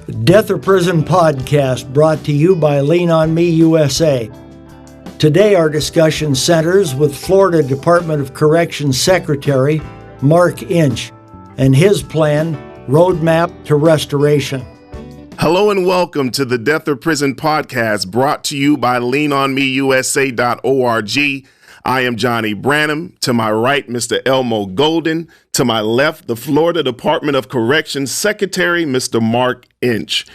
Death or Prison podcast brought to you by Lean On Me USA. Today our discussion centers with Florida Department of Corrections Secretary Mark Inch and his plan, Roadmap to Restoration. Hello and welcome to the Death or Prison podcast brought to you by leanonmeusa.org. I am Johnny Branham. To my right, Mr. Elmo Golden. To my left, the Florida Department of Corrections Secretary, Mr. Mark Inch.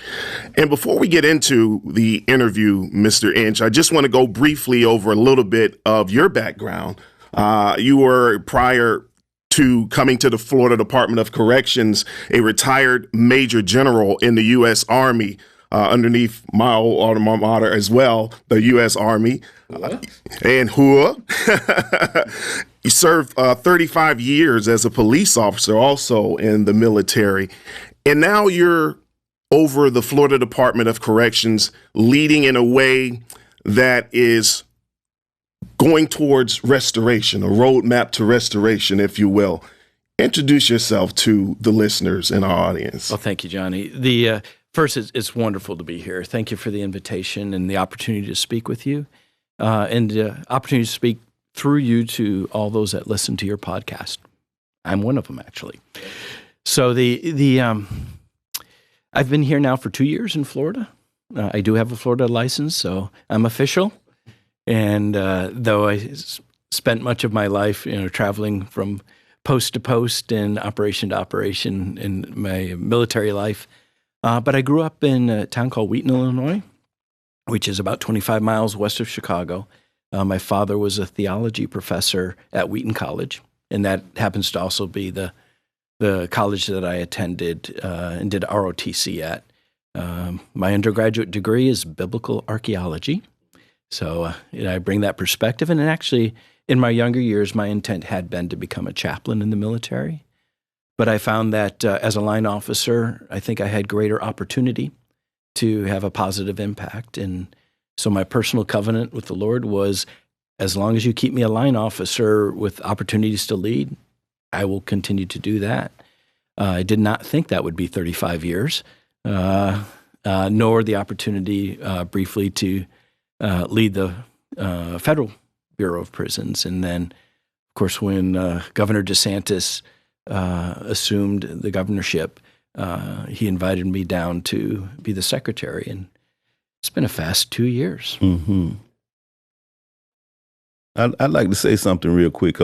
And before we get into the interview, Mr. Inch, I just want to go briefly over a little bit of your background. You were, prior to coming to the Florida Department of Corrections, a retired Major General in the U.S. Army, underneath my old alma mater as well, the U.S. Army. And you served 35 years as a police officer also in the military. And now you're over the Florida Department of Corrections, leading in a way that is going towards restoration, a roadmap to restoration, if you will. Introduce yourself to the listeners in our audience. Well, thank you, Johnny. First, it's wonderful to be here. Thank you for the invitation and the opportunity to speak with you, and the opportunity to speak through you to all those that listen to your podcast. I'm one of them, actually. So I've been here now for 2 years in Florida. I do have a Florida license, so I'm official. And though I spent much of my life, traveling from post to post and operation to operation in my military life, but I grew up in a town called Wheaton, Illinois, which is about 25 miles west of Chicago. My father was a theology professor at Wheaton College, and that happens to also be the college that I attended and did ROTC at. My undergraduate degree is biblical archaeology. So I bring that perspective. And actually, in my younger years, my intent had been to become a chaplain in the military. But I found that as a line officer, I think I had greater opportunity to have a positive impact. And so my personal covenant with the Lord was, as long as you keep me a line officer with opportunities to lead, I will continue to do that. I did not think that would be 35 years, nor the opportunity briefly to lead the Federal Bureau of Prisons. And then, of course, when Governor DeSantis assumed the governorship, he invited me down to be the secretary. And it's been a fast 2 years. Mm-hmm. I'd like to say something real quick.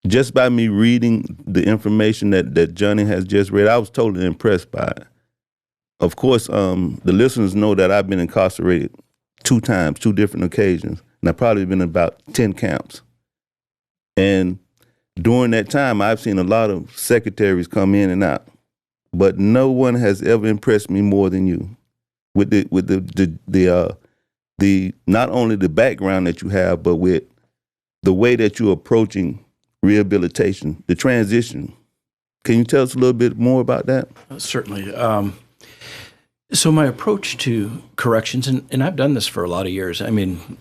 Just by me reading the information that Johnny has just read, I was totally impressed by it. Of course, the listeners know that I've been incarcerated 2 times, 2 different occasions, and I've probably been in about 10 camps. And during that time, I've seen a lot of secretaries come in and out, but no one has ever impressed me more than you with the not only the background that you have, but with the way that you're approaching rehabilitation, the transition. Can you tell us a little bit more about that? Certainly. So my approach to corrections, and I've done this for a lot of years. I mean,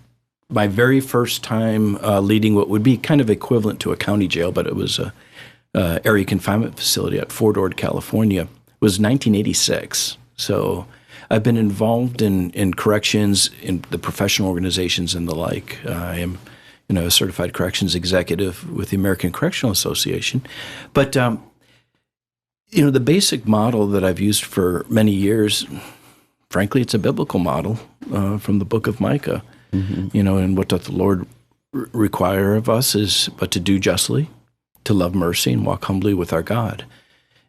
my very first time leading what would be kind of equivalent to a county jail, but it was a area confinement facility at Fort Ord, California, was 1986. So I've been involved in corrections in the professional organizations and the like. I am, a certified corrections executive with the American Correctional Association. But the basic model that I've used for many years, frankly, it's a biblical model from the book of Micah. Mm-hmm. And what doth the Lord require of us is but to do justly, to love mercy, and walk humbly with our God.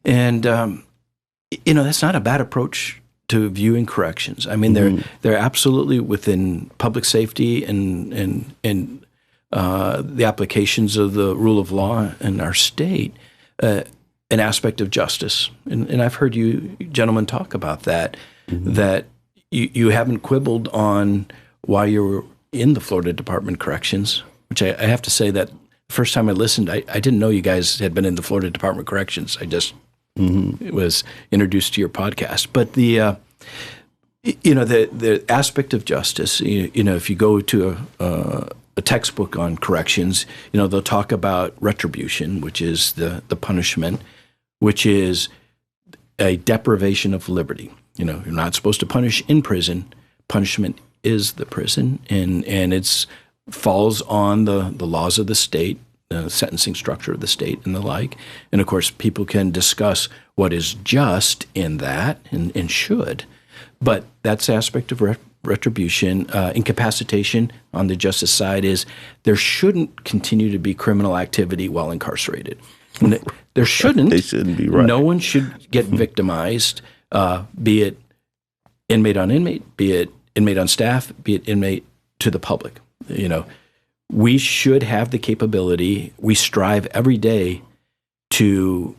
And, that's not a bad approach to viewing corrections. I mean, they're absolutely within public safety and the applications of the rule of law in our state, an aspect of justice. And I've heard you gentlemen talk about that, that you haven't quibbled on why you're in the Florida Department of Corrections, which I have to say that first time I listened, I didn't know you guys had been in the Florida Department of Corrections. I just was introduced to your podcast. But the aspect of justice, if you go to a textbook on corrections, they'll talk about retribution, which is the punishment, which is a deprivation of liberty. You know, you're not supposed to punish in prison. Punishment is the prison, and it's falls on the laws of the state, the sentencing structure of the state, and the like. And of course, people can discuss what is just in that, and should. But that's the aspect of retribution. Incapacitation on the justice side is there shouldn't continue to be criminal activity while incarcerated. There shouldn't. They shouldn't be, right. No one should get victimized, be it inmate on inmate, be it inmate on staff, be it inmate to the public. You know, we should have the capability. We strive every day to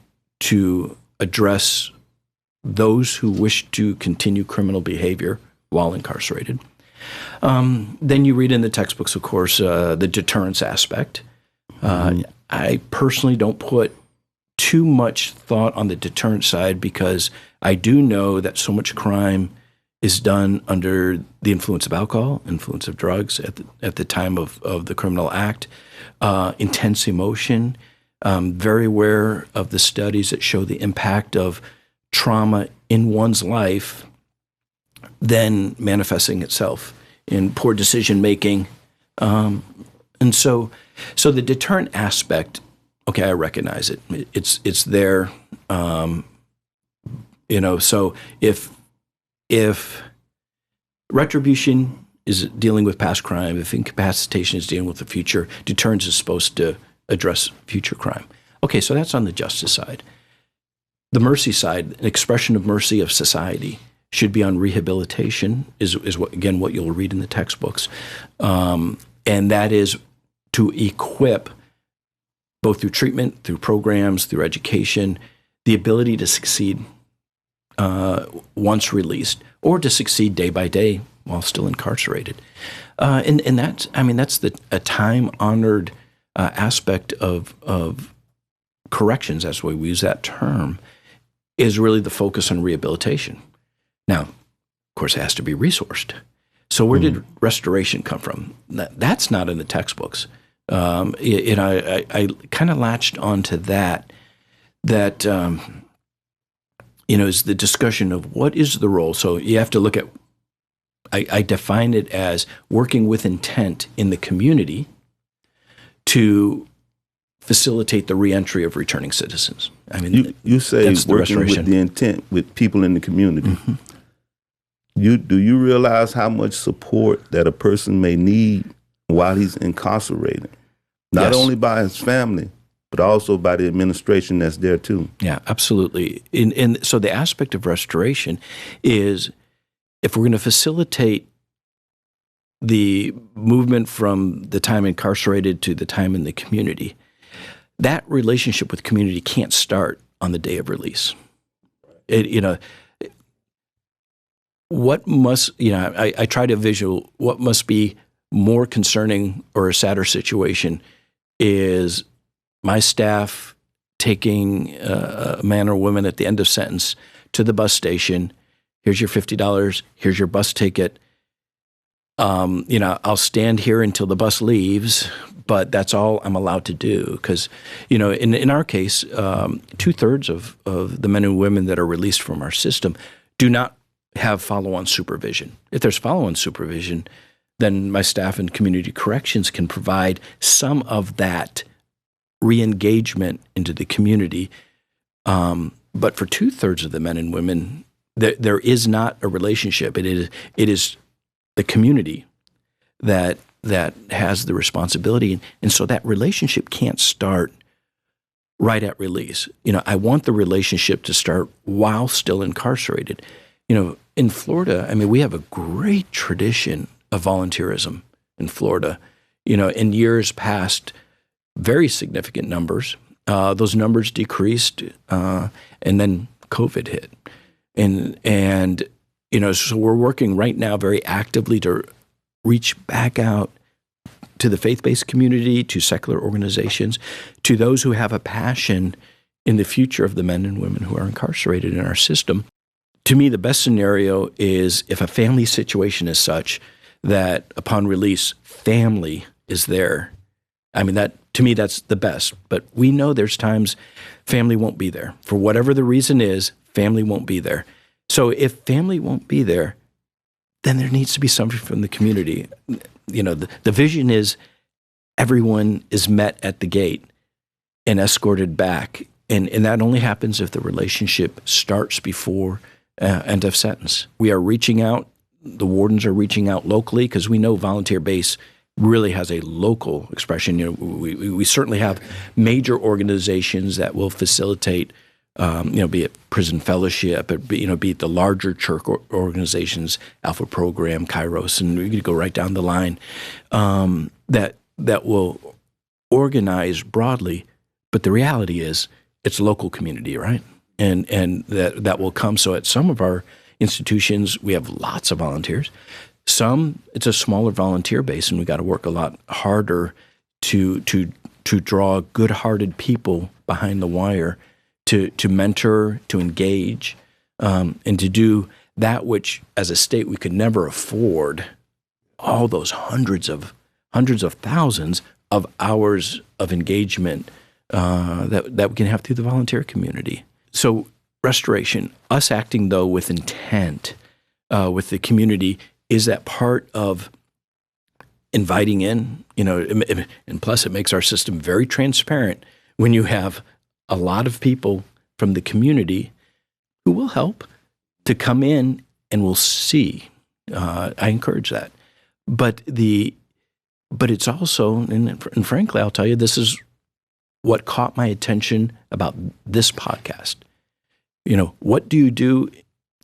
address those who wish to continue criminal behavior while incarcerated. Then you read in the textbooks, of course, the deterrence aspect. I personally don't put too much thought on the deterrence side because I do know that so much crime is done under the influence of alcohol, influence of drugs at the time of the criminal act, intense emotion. Very aware of the studies that show the impact of trauma in one's life then manifesting itself in poor decision making. And so the deterrent aspect, okay, I recognize it. It's there. So if retribution is dealing with past crime, if incapacitation is dealing with the future, deterrence is supposed to address future crime. Okay, so that's on the justice side. The mercy side, an expression of mercy of society, should be on rehabilitation, is what you'll read in the textbooks. And that is to equip, both through treatment, through programs, through education, the ability to succeed once released, or to succeed day by day while still incarcerated. And that's a time-honored aspect of corrections, that's why we use that term, is really the focus on rehabilitation. Now, of course, it has to be resourced. So where did restoration come from? That's not in the textbooks. I kind of latched onto that is the discussion of what is the role. So you have to look at, I define it as working with intent in the community to facilitate the reentry of returning citizens. I mean, you say working with the intent with people in the community. Mm-hmm. Do you realize how much support that a person may need while he's incarcerated? Not only by his family, but also by the administration that's there too. Yeah, absolutely. And so the aspect of restoration is, if we're going to facilitate the movement from the time incarcerated to the time in the community, that relationship with community can't start on the day of release. What must, I try to visual, what must be more concerning or a sadder situation is my staff taking a man or woman at the end of sentence to the bus station. Here's your $50. Here's your bus ticket. I'll stand here until the bus leaves, but that's all I'm allowed to do. Because, in our case, 2/3 of the men and women that are released from our system do not have follow-on supervision. If there's follow-on supervision, then my staff in community corrections can provide some of that re-engagement into the community. But for 2/3 of the men and women, there is not a relationship. It is the community that has the responsibility. And so that relationship can't start right at release. I want the relationship to start while still incarcerated. In Florida, we have a great tradition of volunteerism in Florida. In years past, very significant numbers. Those numbers decreased, and then COVID hit. And so we're working right now very actively to reach back out to the faith-based community, to secular organizations, to those who have a passion in the future of the men and women who are incarcerated in our system. To me, the best scenario is if a family situation is such that upon release, family is there. To me, that's the best. But we know there's times family won't be there. For whatever the reason is, family won't be there. So if family won't be there, then there needs to be something from the community. You know, the vision is everyone is met at the gate and escorted back. And that only happens if the relationship starts before end of sentence. We are reaching out. The wardens are reaching out locally because we know volunteer base really has a local expression. You know, we certainly have major organizations that will facilitate, be it Prison Fellowship, or be it the larger church organizations, Alpha Program, Kairos, and we could go right down the line, that will organize broadly. But the reality is, it's local community, right? And that will come. So at some of our institutions, we have lots of volunteers. Some, it's a smaller volunteer base, and we got to work a lot harder to draw good-hearted people behind the wire to mentor, to engage, and to do that which, as a state, we could never afford. All those hundreds of thousands of hours of engagement that we can have through the volunteer community. So restoration, us acting though with intent with the community, is that part of inviting in, and plus it makes our system very transparent when you have a lot of people from the community who will help to come in and will see. I encourage that. But it's also, and frankly, I'll tell you, this is what caught my attention about this podcast. What do you do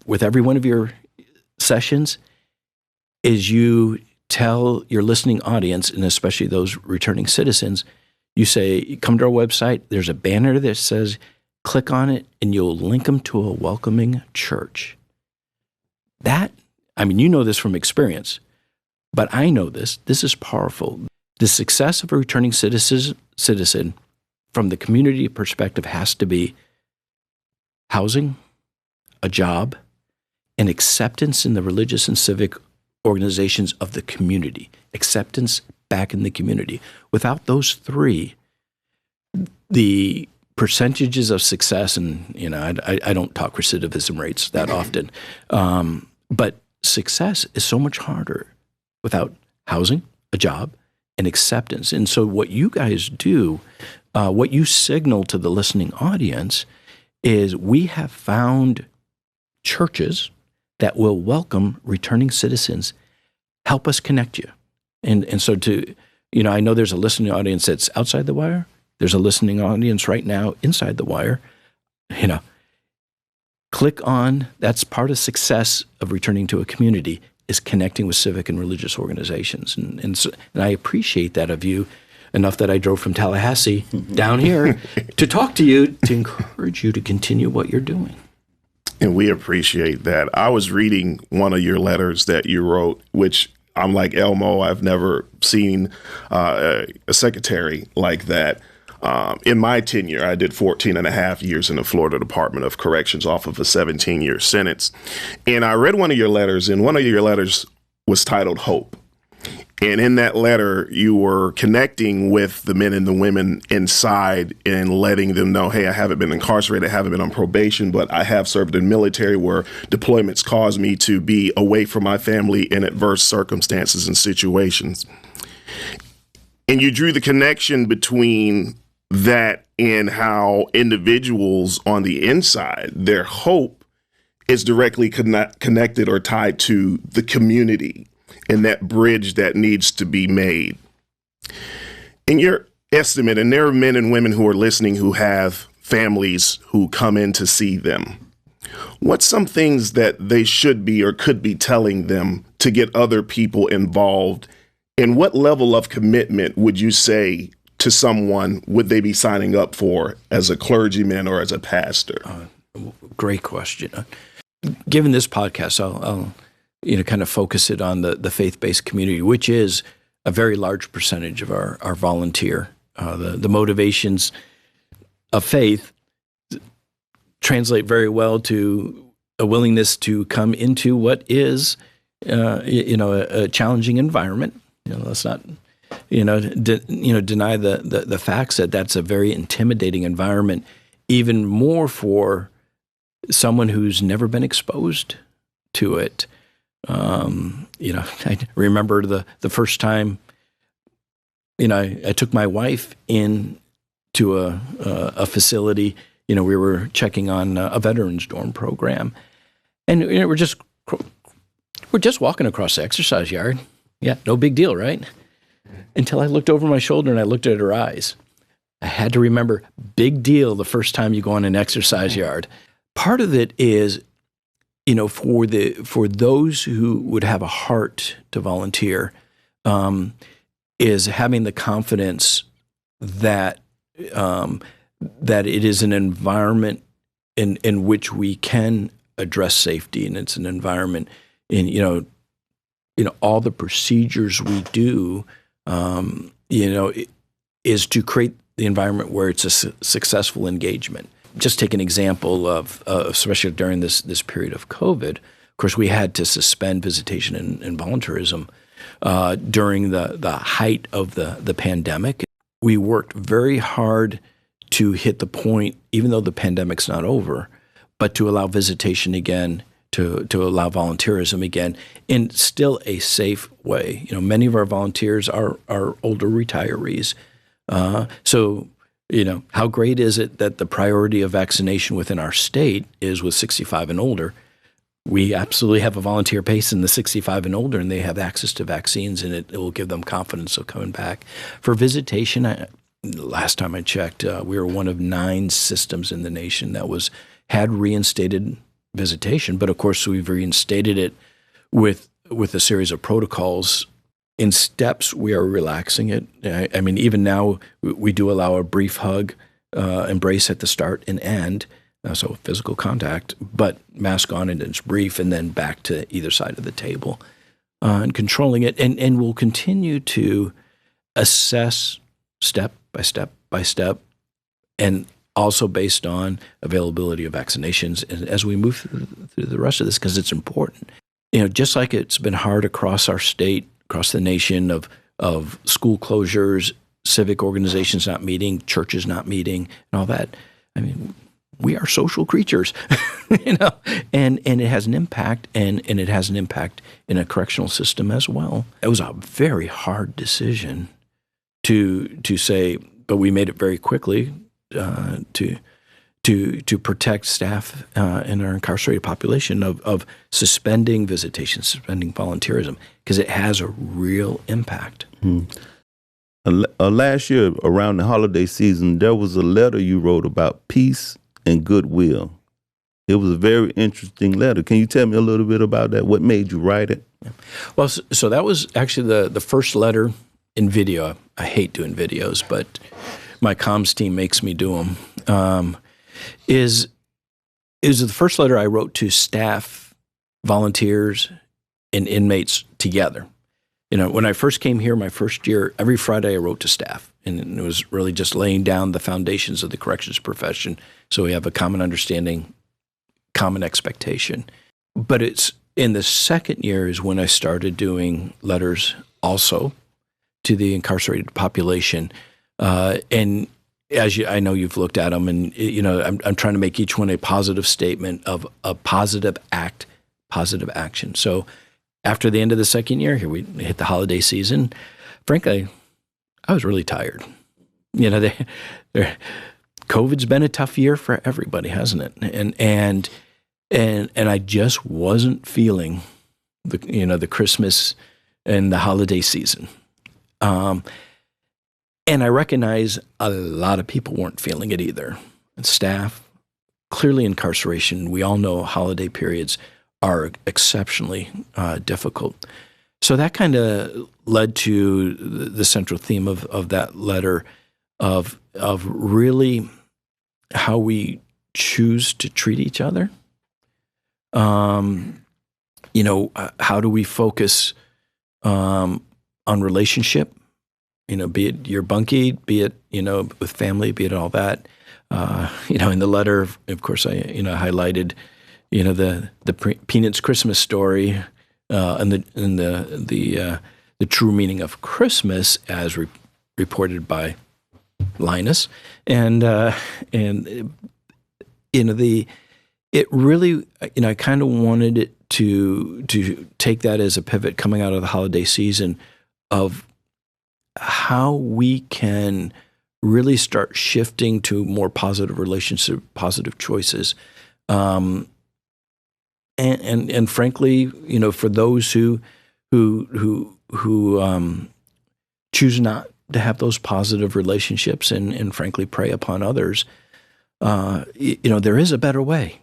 with every one of your sessions is you tell your listening audience, and especially those returning citizens, you say, come to our website, there's a banner that says, click on it, and you'll link them to a welcoming church. You know this from experience, but I know this is powerful. The success of a returning citizen from the community perspective has to be housing, a job, and acceptance in the religious and civic organizations of the community, acceptance back in the community. Without those three, the percentages of success, and I don't talk recidivism rates that often, but success is so much harder without housing, a job, and acceptance. And so what you guys do, what you signal to the listening audience is we have found churches that will welcome returning citizens, help us connect you. And so I know there's a listening audience that's outside the wire. There's a listening audience right now inside the wire. Click on, that's part of success of returning to a community, is connecting with civic and religious organizations. And I appreciate that of you enough that I drove from Tallahassee down here to talk to you, to encourage you to continue what you're doing. And we appreciate that. I was reading one of your letters that you wrote, which I'm like Elmo. I've never seen a secretary like that. In my tenure, I did 14 and a half years in the Florida Department of Corrections off of a 17-year sentence. And I read one of your letters, and one of your letters was titled Hope. And in that letter, you were connecting with the men and the women inside and letting them know, hey, I haven't been incarcerated, I haven't been on probation, but I have served in military where deployments caused me to be away from my family in adverse circumstances and situations. And you drew the connection between that and how individuals on the inside, their hope is directly connected or tied to the community and that bridge that needs to be made. In your estimate, and there are men and women who are listening who have families who come in to see them, what's some things that they should be or could be telling them to get other people involved? And what level of commitment would you say to someone would they be signing up for as a clergyman or as a pastor? Great question. Given this podcast, I'll kind of focus it on the faith-based community, which is a very large percentage of our volunteer. The motivations of faith translate very well to a willingness to come into what is, a challenging environment. Let's not, deny the facts that that's a very intimidating environment, even more for someone who's never been exposed to it. I remember the first time, I took my wife in to a facility. We were checking on a veterans dorm program, and we're just walking across the exercise yard. Yeah, no big deal, right? Until I looked over my shoulder and I looked at her eyes. I had to remember, big deal the first time you go on an exercise yard. Part of it is, for those who would have a heart to volunteer, is having the confidence that that it is an environment in which we can address safety, and it's an environment in all the procedures we do, is to create the environment where it's a successful engagement. Just take an example of, especially during this period of COVID, of course, we had to suspend visitation and volunteerism during the height of the pandemic. We worked very hard to hit the point, even though the pandemic's not over, but to allow visitation again, to allow volunteerism again in still a safe way. Many of our volunteers are older retirees. So how great is it that the priority of vaccination within our state is with 65 and older? We absolutely have a volunteer base in the 65 and older, and they have access to vaccines, and it will give them confidence of coming back. For visitation, last time I checked, we were one of 9 systems in the nation that had reinstated visitation, but of course we've reinstated it with a series of protocols. In steps, we are relaxing it. I mean, even now, we do allow a brief hug, embrace at the start and end, so physical contact, but mask on and it's brief, and then back to either side of the table, and controlling it. And we'll continue to assess step by step by step, and also based on availability of vaccinations as we move through the rest of this, because it's important. Just like it's been hard across our state, across the nation, of school closures, civic organizations not meeting, churches not meeting, and all that. I mean, we are social creatures, and it has an impact, and it has an impact in a correctional system as well. It was a very hard decision to say, but we made it very quickly to protect staff in our incarcerated population of suspending visitation, suspending volunteerism, because it has a real impact. Last year, around the holiday season, there was a letter you wrote about peace and goodwill. It was a very interesting letter. Can you tell me a little bit about that? What made you write it? Well, so that was actually the first letter in video. I hate doing videos, but my comms team makes me do them. Is the first letter I wrote to staff, volunteers, and inmates together. When I first came here, my first year, every Friday I wrote to staff, and it was really just laying down the foundations of the corrections profession, so we have a common understanding, common expectation. But it's in the second year is when I started doing letters also to the incarcerated population, and I know you've looked at them, and I'm trying to make each one a positive statement of a positive act, positive action. So after the end of the second year, here we hit the holiday season. Frankly, I was really tired. COVID's been a tough year for everybody, hasn't it? And I just wasn't feeling the Christmas and the holiday season. And I recognize a lot of people weren't feeling it either. And staff, clearly incarceration, we all know holiday periods are exceptionally difficult. So that kind of led to the central theme of that letter of really how we choose to treat each other. How do we focus on relationship? Be it your bunkie, be it, with family, be it all that. In the letter, of course, I, highlighted, the Peanuts Christmas story, and the true meaning of Christmas as reported by Linus, and it really, I kind of wanted it to take that as a pivot coming out of the holiday season of how we can really start shifting to more positive relationship, positive choices. And frankly, for those who choose not to have those positive relationships and frankly prey upon others, there is a better way.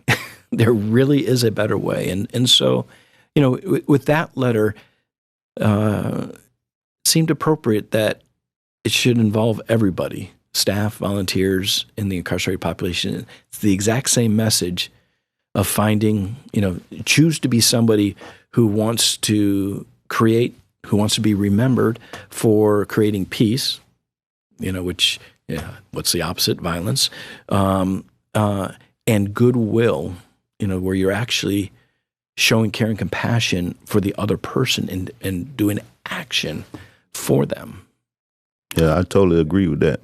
There really is a better way. And so, with that letter, it seemed appropriate that it should involve everybody, staff, volunteers, in the incarcerated population. It's the exact same message of finding, choose to be somebody who wants to create, who wants to be remembered for creating peace, which, what's the opposite? Violence, and goodwill, where you're actually showing care and compassion for the other person and doing action for them. Yeah, I totally agree with that.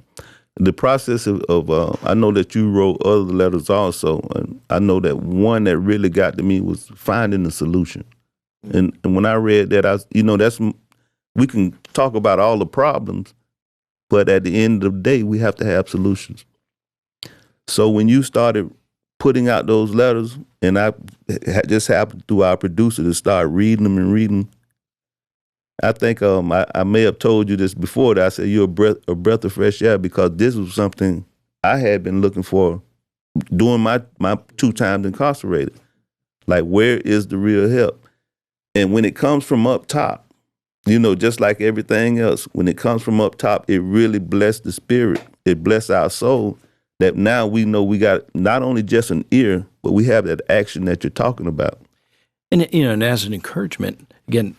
The process of I know that you wrote other letters also, and I know that one that really got to me was finding the solution. And when I read that, that's, we can talk about all the problems, but at the end of the day, we have to have solutions. So when you started putting out those letters, and I just happened through our producer to start reading them, I think I may have told you this before, that I said you're a breath of fresh air, because this was something I had been looking for during my 2 times incarcerated. Like, where is the real help? And when it comes from up top, just like everything else, when it comes from up top, it really blessed the spirit. It blessed our soul, that now we know we got not only just an ear, but we have that action that you're talking about. And, and as an encouragement, again,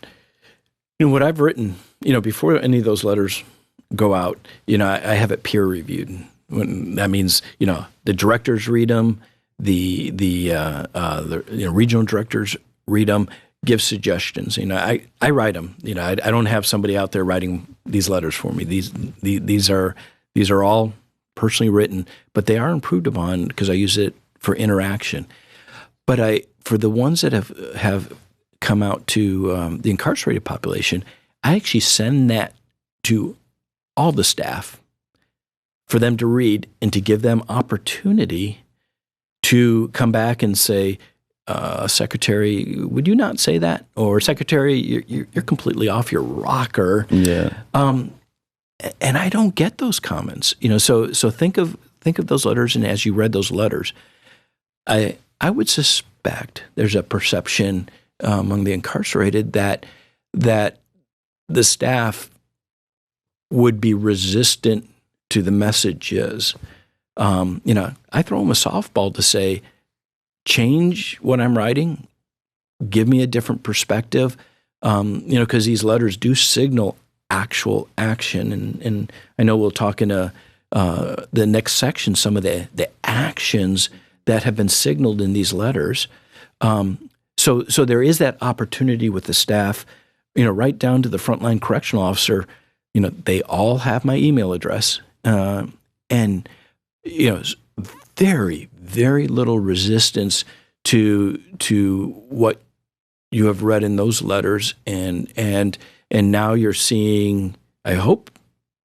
what I've written, before any of those letters go out, I have it peer reviewed. That means, the directors read them, the regional directors read them, give suggestions. I write them. I don't have somebody out there writing these letters for me. These are all personally written, but they are improved upon because I use it for interaction. But for the ones that have come out to the incarcerated population, I actually send that to all the staff for them to read and to give them opportunity to come back and say, Secretary, would you not say that? Or Secretary, you're completely off your rocker. Yeah. And I don't get those comments. So think of those letters, and as you read those letters, I would suspect there's a perception among the incarcerated that the staff would be resistant to the messages. I throw them a softball to say, change what I'm writing, give me a different perspective, because these letters do signal actual action. And I know we'll talk in the next section, some of the actions that have been signaled in these letters. So there is that opportunity with the staff, right down to the frontline correctional officer. They all have my email address, and very, very little resistance to what you have read in those letters, and now you're seeing. I hope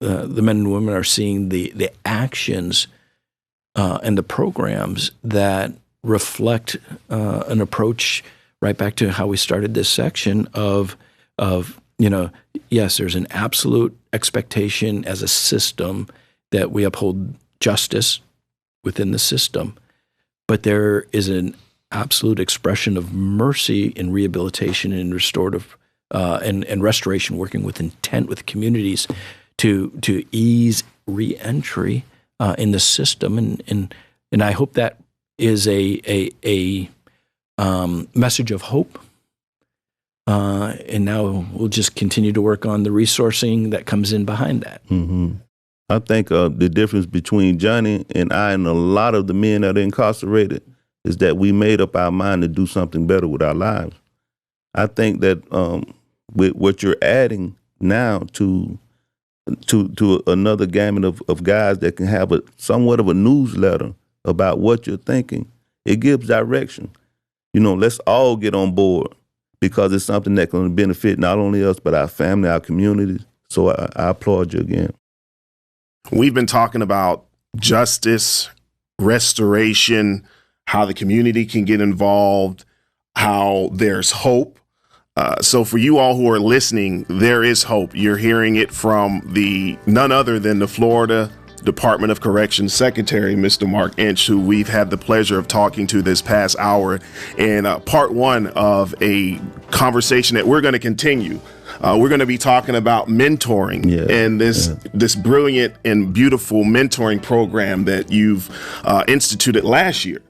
the men and women are seeing the actions and the programs that reflect an approach. Right back to how we started this section of yes, there's an absolute expectation as a system that we uphold justice within the system, but there is an absolute expression of mercy and rehabilitation and restorative and restoration, working with intent with communities to ease reentry in the system, and I hope that is a message of hope. And now we'll just continue to work on the resourcing that comes in behind that. Mm-hmm. I think the difference between Johnny and I and a lot of the men that are incarcerated is that we made up our mind to do something better with our lives. I think that with what you're adding now to another gamut of guys that can have somewhat of a newsletter about what you're thinking, It gives direction. Let's all get on board because it's something that's going to benefit not only us, but our family, our communities. So I applaud you again. We've been talking about justice, restoration, how the community can get involved, how there's hope. So for you all who are listening, there is hope. You're hearing it from none other than the Florida Department of Corrections Secretary, Mr. Mark Inch, who we've had the pleasure of talking to this past hour, and part one of a conversation that we're going to continue. We're going to be talking about mentoring and this brilliant and beautiful mentoring program that you've instituted last year.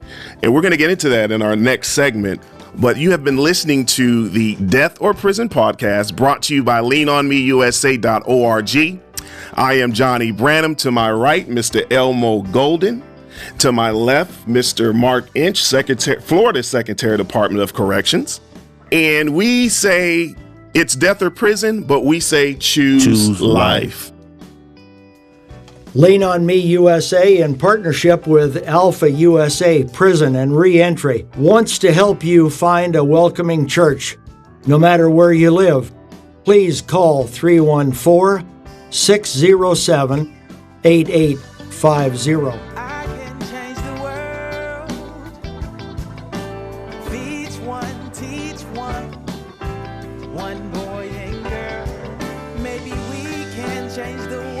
And we're going to get into that in our next segment. But you have been listening to the Death or Prison podcast brought to you by leanonmeusa.org. I am Johnny Branham. To my right, Mr. Elmo Golden. To my left, Mr. Mark Inch, Florida Secretary, Department of Corrections. And we say it's death or prison, but we say choose life. Lean on Me USA, in partnership with Alpha USA Prison and Reentry, wants to help you find a welcoming church, no matter where you live. Please call 314-607-8850. I can change the world. Each one, teach one boy and girl. Maybe we can change the world.